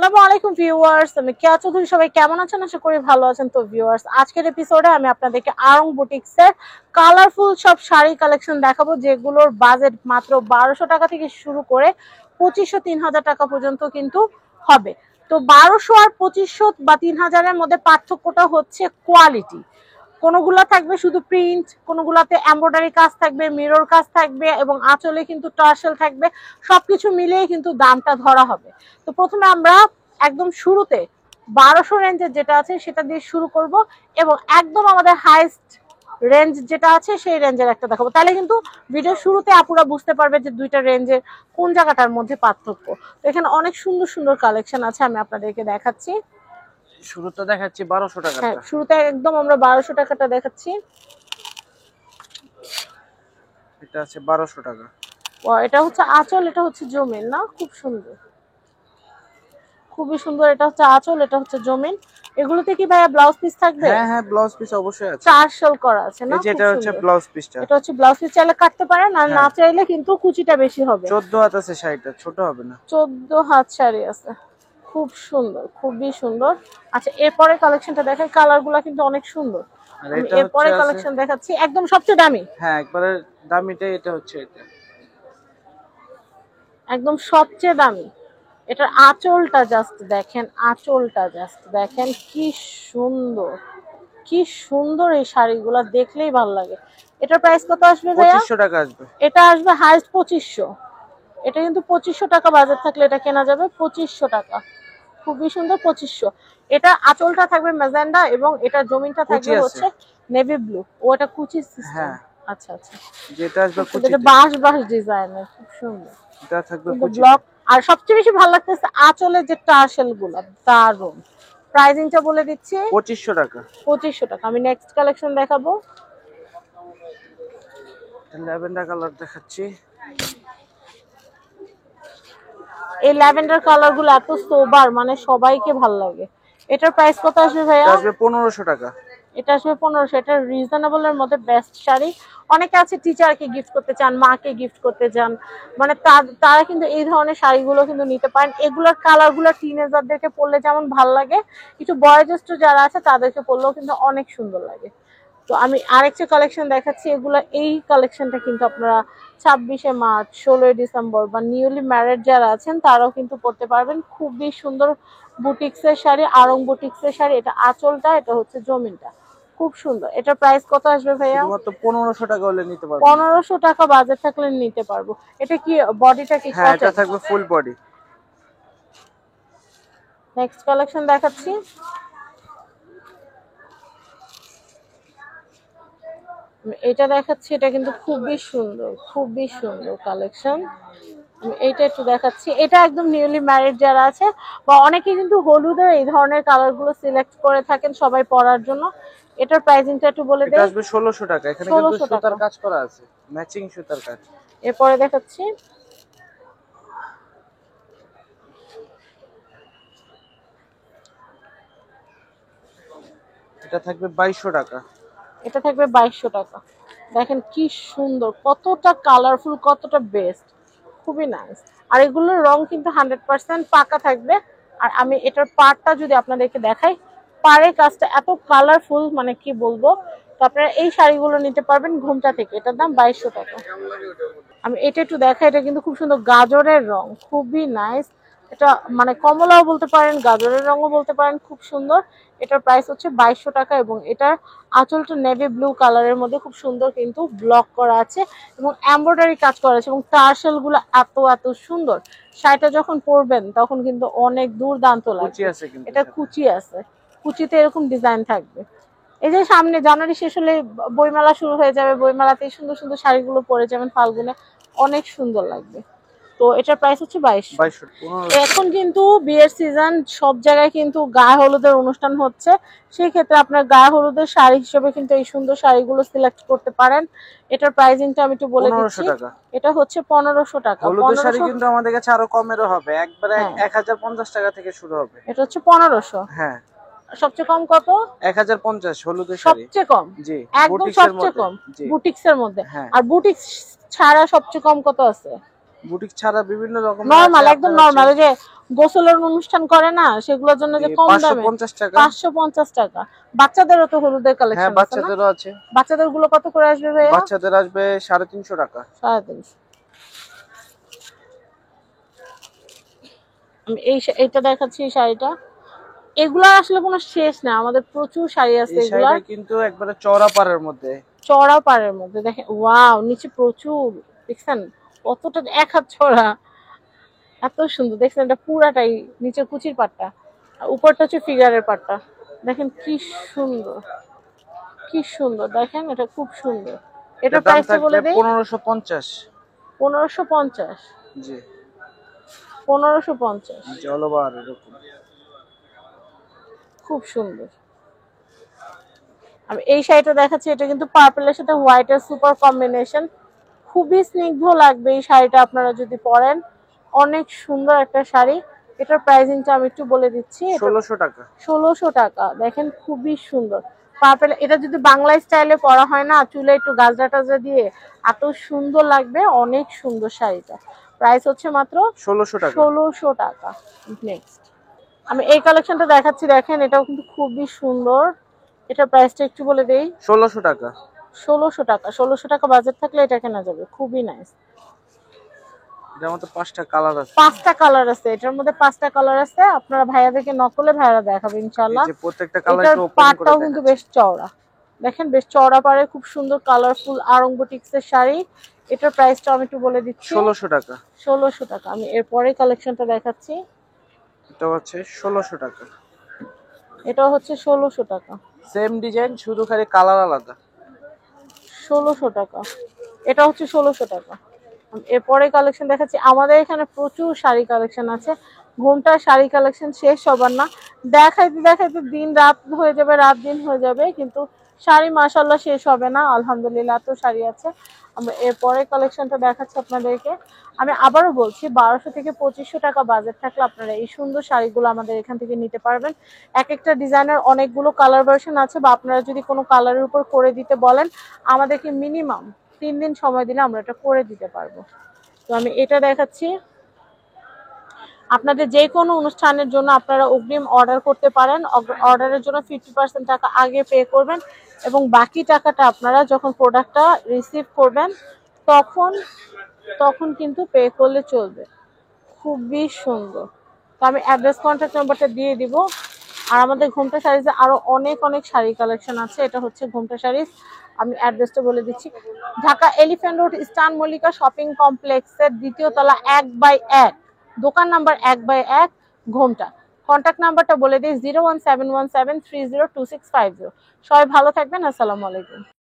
আসসালামু আলাইকুম ভিউয়ার্স, আমি কেয়া চৌধুরী। সবাই কেমন আছেন? আশা করি ভালো আছেন। তো ভিউয়ার্স, আজকের এপিসোডে আমি আপনাদেরকে আরং বুটিক্সের কালারফুল সব শাড়ি কালেকশন দেখাবো, যেগুলোর বাজেট মাত্র 1200 টাকা থেকে শুরু করে 2500 3000 টাকা পর্যন্ত কিন্তু হবে। তো 1200 আর 2500 বা 3000-এর মধ্যে পার্থক্যটা হচ্ছে কোয়ালিটি। কোনগুলা থাকবে শুধু প্রিন্ট, কোনগুলাতে এমব্রয়ডারি কাজ থাকবে, মিরর কাজ থাকবে এবং আঁচলে কিন্তু টার্সেল থাকবে। সবকিছু মিলিয়ে কিন্তু দামটা ধরা হবে। তো প্রথমে আমরা একদম শুরুতে 1200 রেঞ্জের যেটা আছে সেটা দিয়ে শুরু করব এবং একদম আমাদের হাইস্ট রেঞ্জ যেটা আছে সেই রেঞ্জের একটা দেখাবো। তাহলে কিন্তু ভিডিও শুরুতে আপুরা বুঝতে পারবে যে দুইটা রেঞ্জের কোন জায়গাটার মধ্যে পার্থক্য। তো এখানে অনেক সুন্দর সুন্দর কালেকশন আছে, আমি আপনাদেরকে দেখাচ্ছি। শুরুতে দেখাচ্ছি 1200 টাকা। হ্যাঁ, শুরুতে একদম আমরা 1200 টাকাটা দেখাচ্ছি। এটা আছে 1200 টাকা। এটা হচ্ছে আঁচল, এটা হচ্ছে জমিন, না? খুব সুন্দর, খুবই সুন্দর। এটা হচ্ছে আঁচল, এটা হচ্ছে জমিন। এগুলোতে কি ভাইয়া ব্লাউজ পিস থাকবে? হ্যাঁ হ্যাঁ, ব্লাউজ পিস অবশ্যই আছে। টার্সেল করা আছে না? এই যে এটা হচ্ছে ব্লাউজ পিসটা। এটা হচ্ছে ব্লাউজ পিস, চাইলে কাটতে পারেন, আর না চাইলে কিন্তু কুচিটা বেশি হবে। 14 হাত আছে শাড়িটা, ছোট হবে না। 14 হাত শাড়ি আছে, খুব সুন্দর, খুবই সুন্দর। আচ্ছা, এরপরে কালেকশনটা দেখেন, কালারগুলো কিন্তু অনেক সুন্দর। এরপরে কালেকশন দেখাচ্ছি একদম সবচেয়ে দামি। হ্যাঁ, একবারে দামিটাই এটা হচ্ছে। এটা একদম সবচেয়ে দামি। এটার আঁচলটা জাস্ট দেখেন, আঁচলটা জাস্ট দেখেন, কি সুন্দর, কি সুন্দর। এই শাড়িগুলো দেখলেই ভালো লাগে। এটার প্রাইস কত আসবে ভাইয়া? 2500 টাকা আসবে। এটা আসবে হাইস্ট 2500। এটা কিন্তু 2500 টাকা বাজেট থাকলে এটা কেনা যাবে 2500 টাকা। খুবই সুন্দর, 2500। এটা আঁচলটা থাকবে ম্যাজেন্ডা এবং এটা জমিনটা থাকবে হচ্ছে নেভি ব্লু। ও এটা কুচি সিস্টেম। হ্যাঁ, আচ্ছা আচ্ছা, যেটা আসবে কুচি, এটা বাঁশ বাঁশ ডিজাইনের, খুব সুন্দর। এটা থাকবে কুচি ব্লক। আর সবচেয়ে বেশি ভালো লাগতেছে আঁচলের যে টার্সেল গুলো, দারুন। প্রাইসিংটা বলে দিচ্ছি, 2500 টাকা। 2500 টাকা। আমি নেক্সট কালেকশন দেখাবো। ল্যাভেন্ডার কালার দেখাচ্ছি। এই ল্যাভেন্ডার কালার গুলো এত সোবার, মানে সবাইকে ভালো লাগে। এটার প্রাইস কত আসবে ভাইয়া? আসবে 1500 টাকা। এটা আসবে 1500। এটা রিজনেবল এর মধ্যে বেস্ট শাড়ি। অনেকে আছে টিচারকে গিফট করতে চান, মাকে গিফট করতে চান, মানে তারা কিন্তু এই ধরনের শাড়িগুলো কিন্তু নিতে পারেন। এগুলোর কালারগুলো টিনেজারদেরকে পরলে যেমন ভালো লাগে, কিছু বয়োজ্যেষ্ঠ যারা আছে তাদেরকে পরলেও কিন্তু অনেক সুন্দর লাগে। তো আমি আরেকটা কালেকশন দেখাচ্ছি। এগুলো, এই কালেকশনটা কিন্তু আপনারা 26শে মার্চ, 16ই ডিসেম্বর বা নিউলি ম্যারেড যারা আছেন তারাও কিন্তু পরতে পারবেন। খুবই সুন্দর বুটিক্সের শাড়ি, আরং বুটিক্সের শাড়ি। এটা আঁচলটা, এটা হচ্ছে জমিনটা, খুব সুন্দর। এটার প্রাইস কত আসবে ভাইয়া? শুধুমাত্র 1500 টাকা হলে নিতে পারবেন। 1500 টাকা বাজেট থাকলে নিতে পারবো। এটা কি বডিটা কি? হ্যাঁ, এটা থাকবে ফুল বডি। নেক্সট কালেকশন দেখাচ্ছি। এটা দেখাচ্ছি, এটা কিন্তু খুবই সুন্দর, খুবই সুন্দর কালেকশন। এইটা একটু দেখাচ্ছি। এটা একদম নিউলি ম্যারিড যারা আছে বা অনেকে কিন্তু হলুদের এই ধরনের কালার গুলো সিলেক্ট করে থাকেন সবাই পরার জন্য। এটার প্রাইসিংটা একটু বলে দেই। এটা আসবে 1600 টাকা। এখানে কিন্তু সুতার কাজ করা আছে, ম্যাচিং সুতার কাজ। এরপরে দেখাচ্ছি। এটা থাকবে 2200 টাকা। এটা থাকবে 2200 টাকা। দেখেন কি সুন্দর, কতটা কালারফুল, কতটা বেস্ট, খুবই নাইস। আর এগুলোর রং কিন্তু 100% পাকা থাকবে। আর আমি এটার পাড়টা যদি আপনাদেরকে দেখাই, পাড়ের কাজটা এত কালারফুল, মানে কি বলবো। তো আপনারা এই শাড়িগুলো নিতে পারবেন ঘুমটা থেকে। এটার দাম 2200 টাকা। আমি এটা একটু দেখাই। এটা কিন্তু খুব সুন্দর, গাজরের রং, খুবই নাইস। এটা মানে কমলাও বলতে পারেন, গাজরের রঙও বলতে পারেন, খুব সুন্দর। এটার প্রাইস হচ্ছে 2200 টাকা এবং এটার আঁচলটা নেভি ব্লু কালারের মধ্যে খুব সুন্দর কিন্তু ব্লক করা আছে এবং এমব্রয়ডারি কাজ করা আছে এবং টার্সেল গুলো এত এত সুন্দর। শাড়িটা যখন পরবেন তখন কিন্তু অনেক দুর্দান্ত লাগবে। এটা কুচি আছে, কুচিতে এরকম ডিজাইন থাকবে। এই যে সামনে জানুয়ারি শেষ হলে বইমেলা শুরু হয়ে যাবে, বইমেলাতে সুন্দর সুন্দর শাড়িগুলো পরে যাবেন ফাল্গুনে, অনেক সুন্দর লাগবে। তো এটার প্রাইস হচ্ছে 2200। এখন কিন্তু বিয়ের সিজন, সব জায়গায় কিন্তু গায়ে হলুদের অনুষ্ঠান হচ্ছে। সেই ক্ষেত্রে আপনার গায়ে হলুদের শাড়ি হিসেবে কিন্তু এই সুন্দর শাড়িগুলো সিলেক্ট করতে পারেন। এটার প্রাইসিংটা আমি একটু বলে দিচ্ছি। এটা হচ্ছে 1500 টাকা। হলুদের শাড়ি কিন্তু আমাদের কাছে আরো কমেরও হবে, একবারে 1050 টাকা থেকে শুরু হবে। এটা হচ্ছে 1500। হ্যাঁ, সবচেয়ে কম কত? 1050 হলুদের শাড়ি। সবচেয়ে কম? জি, একদম সবচেয়ে কম বুটিক্সের মধ্যে। আর বুটিক্স ছাড়া সবচেয়ে কম কত আছে? বুটিক ছাড়া বিভিন্ন রকম নরমাল, একদম নরমাল, যে গোসলের অনুষ্ঠান করে না, সেগুলোর জন্য যে কম দামে 550 টাকা। 550 টাকা। বাচ্চাদেরও তো হলুদের হ্যাঁ কালেকশন আছে না? বাচ্চাদেরও আছে। বাচ্চাদের গুলো কত করে আসবে ভাইয়া? বাচ্চাদের আসবে 350 টাকা। 350। আমি এইটা দেখাচ্ছি, এই শাড়িটা। এগুলা আসলে কোনো শেষ না, আমাদের প্রচুর শাড়ি আছে এই এগুলা। শাড়িটা কিন্তু একবারে চওড়া পাড়ের মধ্যে। চড়া পাড়ের মধ্যে দেখেন, ওয়াও, নিচে প্রচুর, দেখছেন কতটা, এক হাত চড়া, এত সুন্দর। দেখছেন এটা পুরাটাই নিচে কুচির পাটটা, আর উপরটা হচ্ছে ফিগারের পাটটা। দেখেন কি সুন্দর, কি সুন্দর, দেখেন এটা খুব সুন্দর। এটার এটার দাম প্রাইসটা থাকবে বলে দেই। 1550। 1550। জি 1550। জলবার এরকম। খুব সুন্দর। আমি এই শাড়িটা দেখাচ্ছি, এটা কিন্তু পার্পলের সাথে হোয়াইটের সুপার কম্বিনেশন। খুবই স্নিগ্ধ লাগবে এই শাড়িটা আপনারা যদি পরেন। অনেক সুন্দর একটা শাড়ি। এটার প্রাইসিংটা আমি একটু বলে দিচ্ছি। 1600 টাকা। 1600 টাকা। দেখেন খুবই সুন্দর পার্পল। এটা যদি বাংলা স্টাইলে পরা হয় না, চুলে একটু গাজরা টাজরা দিয়ে, এত সুন্দর লাগবে। অনেক সুন্দর শাড়িটা। প্রাইস হচ্ছে মাত্র 1600 টাকা। 1600 টাকা। নেক্সট আমি এই কালেকশনটা দেখাচ্ছি, দেখেন এটাও কিন্তু খুবই সুন্দর। এটার প্রাইসটা একটু বলে দেই। 1600 টাকা। 1600 টাকা। 1600 টাকা বাজেট থাকলে এটা কেনা যাবে। খুবই নাইস। এটার মধ্যে 5টা কালার আছে। 5টা কালার আছে, এটার মধ্যে 5টা কালার আছে। আপনারা ভাইয়াদেরকে নকলে ভাইয়ারা দেখাবে এই ইনশাআল্লাহ। যে প্রত্যেকটা কালার এটার একটু ওপেন করে পাড়টাও কিন্তু দেখাচ্ছি। বেশ চওড়া। দেখেন বেশ চওড়া পাড়ে, খুব সুন্দর কালারফুল আরং বুটিক্সের শাড়ি। এটার প্রাইসটা আমি একটু বলে দিচ্ছি। 1600 টাকা। 1600 টাকা। আমি এরপরে কালেকশনটা দেখাচ্ছি। এটা হচ্ছে 1600 টাকা। এটাও হচ্ছে 1600 টাকা। সেম ডিজাইন, শুধু খালি কালার আলাদা। 1600 টাকা। এটা হচ্ছে 1600 টাকা। এরপরে কালেকশন দেখাচ্ছি। আমাদের এখানে প্রচুর শাড়ি কালেকশন আছে। ঘোমটা শাড়ি কালেকশন শেষ হবার না। দেখাইতে দেখাইতে দিন রাত হয়ে যাবে, রাত দিন হয়ে যাবে, কিন্তু শাড়ি মাশাআল্লাহ শেষ হবে না। আলহামদুলিল্লাহ এত শাড়ি আছে। আমরা এরপরে কালেকশনটা দেখাচ্ছি আপনাদেরকে। আমি আবারও বলছি, 1200 থেকে 2500 টাকা বাজেট থাকলে আপনারা এই সুন্দর শাড়িগুলো আমাদের এখান থেকে নিতে পারবেন। এক একটা ডিজাইনের অনেকগুলো কালার ভার্সন আছে, বা আপনারা যদি কোনো কালারের উপর করে দিতে বলেন, আমাদেরকে মিনিমাম 3 দিন সময় দিলে আমরা এটা করে দিতে পারবো। তো আমি এটা দেখাচ্ছি। আপনাদের যে কোনো অনুষ্ঠানের জন্য আপনারা অগ্রিম অর্ডার করতে পারেন। অর্ডারের জন্য 50% টাকা আগে পে করবেন, এবং বাকি টাকাটা আপনারা যখন প্রোডাক্টটা রিসিভ করবেন তখন তখন কিন্তু পে করলে চলবে। খুবই সুন্দর। তো আমি অ্যাড্রেস কন্ট্যাক্ট নাম্বারটা দিয়ে দিব। আর আমাদের ঘোমটা শাড়িজে আরো অনেক অনেক শাড়ি কালেকশন আছে। এটা হচ্ছে ঘোমটা শাড়িজ। আমি অ্যাড্রেসটা বলে দিচ্ছি। Dhaka elephant road eastern Mallika shopping কমপ্লেক্সের 2য় তলা 1/1, দোকান নাম্বার 1/1, ঘোমটা। কন্ট্যাক্ট নাম্বারটা বলে দিই 01717302650। সবাই ভালো থাকবেন। আসসালামু আলাইকুম।